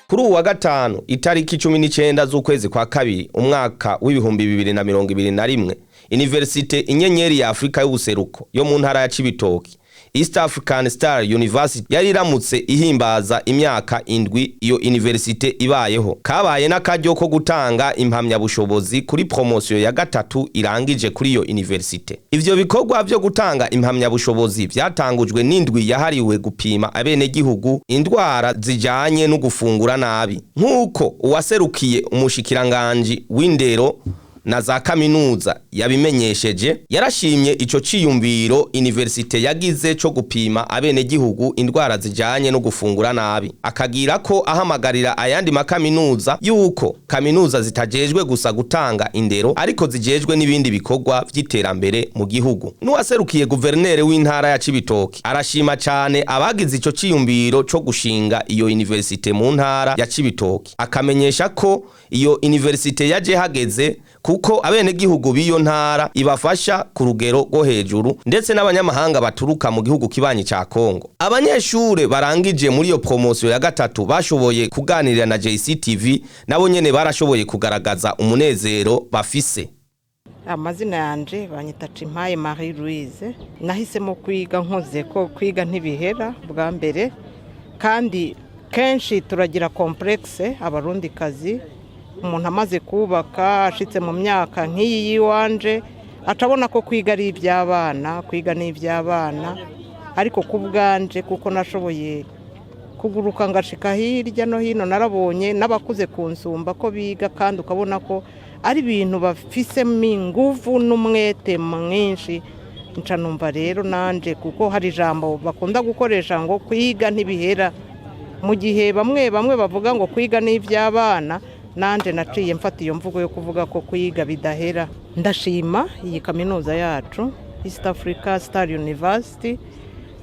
Kuri uwa gatanu itariki 19 z'ukwezi kwa kabiri umwaka w'ibihumbi 2021 Universite Inyenyeri ya Afrika y'ubuseruko yo mu ntara ya Cibitoki East African Star University yari iramutse ihimbaza imyaka indwi iyo universite ibayeho. Kabaye n'akaryo ko gutanga impamya bushobozi kuri promotion ya gatatu irangije kuri iyo universite. Ivyo bikorwa byo gutanga impamya bushobozi byatangujwe n'indwi yahariwe gupima abene gihugu indwara zijanye no gufungura nabi. Nkuko uwaserukiye umushikiranganje w'indero na za kaminuza yabimenyesheje, yarashimye ico ciyumviro universite yagize cyo gupima abene gihugu indwara zijanye no gufungura nabi. Akagira ko ahamagarira ayandi makaminuza yuko kaminuza zitajejwe gusa gutanga indero ariko zijejwe n'ibindi bikorwa vy'iterambere mu gihugu. N'uwaserukiye guvernere w'intara ya Cibitoki arashima cyane abagize ico ciyumviro cyo gushinga iyo universite mu ntara ya Cibitoki. Akamenyesha ko iyo universite yaje hageze kuko abene gihugu biyo ntara ibafasha ku rugero rwo hejuru ndetse n'abanyamahanga baturuka mu gihugu kibanyi ca Kongo. Abanyeshure barangije muri iyo promotion ya gatatu bashoboye kuganirira na JCTV nabo nyene barashoboye kugaragaza umunezero bafise. Amazina yanje banyita Cimpaye Marie Louise, nahisemo kwiga nkoze ko kwiga ntibihera bwa mbere kandi kenshi turagira complexe abarundi kazi. Umuntu amaze kubaka ashitse mu myaka nk'iyi yiwanje atabona ko kwiga ari iby'abana, kwiga ni iby'abana, ariko kubwanje kuko nashoboye kuguruka ngashika hirya no hino narabonye n'abakuze kunsumba ko biga kandi ukabona ko ari ibintu bafisemo ingufu n'umwete mwinshi. Nca numva rero nanje kuko hari ijambo bakunda gukoresha ngo kwiga ntibihera, mu gihe bamwe bavuga ngo kwiga ni iby'abana, nanje naciye mfata iyo mvugo yo kuvuga ko kwiga bidahera. Ndashima iyi kaminuza yacu East Africa Star University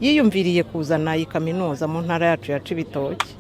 yiyumviriye kuzana iyi kaminuza mu ntara yacu ya Cibitoki.